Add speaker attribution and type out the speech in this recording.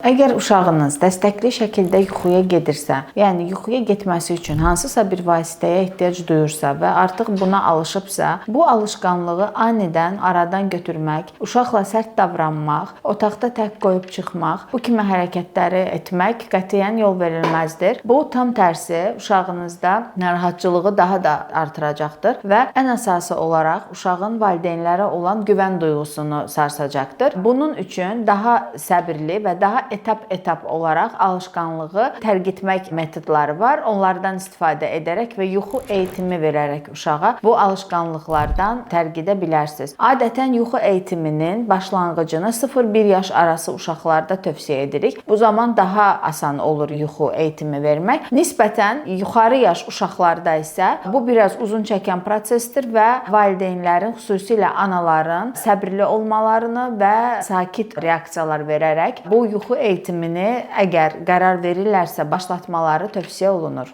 Speaker 1: Əgər uşağınız dəstəkli şəkildə yuxuya gedirsə, yəni yuxuya getməsi üçün hansısa bir vasitəyə ehtiyac duyursa və artıq buna alışıbsa, bu alışqanlığı anidən aradan götürmək, uşaqla sərt davranmaq, otaqda tək qoyub çıxmaq, bu kimi hərəkətləri etmək qətiyyən yol verilməzdir. Bu tam tərsi uşağınızda narahatçılığı daha da artıracaqdır və ən əsası olaraq uşağın valideynlərə olan güvən duyğusunu sarsacaqdır. Bunun üçün daha səbirli və daha etap olaraq alışqanlığı tərk etmək metodları var. Onlardan istifadə edərək və yuxu eğitimi verərək uşağa bu alışqanlıqlardan tərk edə bilərsiniz. Adətən yuxu eğitiminin başlanğıcını 0-1 yaş arası uşaqlarda tövsiyə edirik. Bu zaman daha asan olur yuxu eğitimi vermək. Nisbətən yuxarı yaş uşaqlarda isə bu biraz uzun çəkən prosesdir və valideynlərin, xüsusilə anaların səbirli olmalarını və sakit reaksiyalar verərək bu yuxu eğitimini əgər qərar verirlərsə başlatmaları tövsiyə olunur.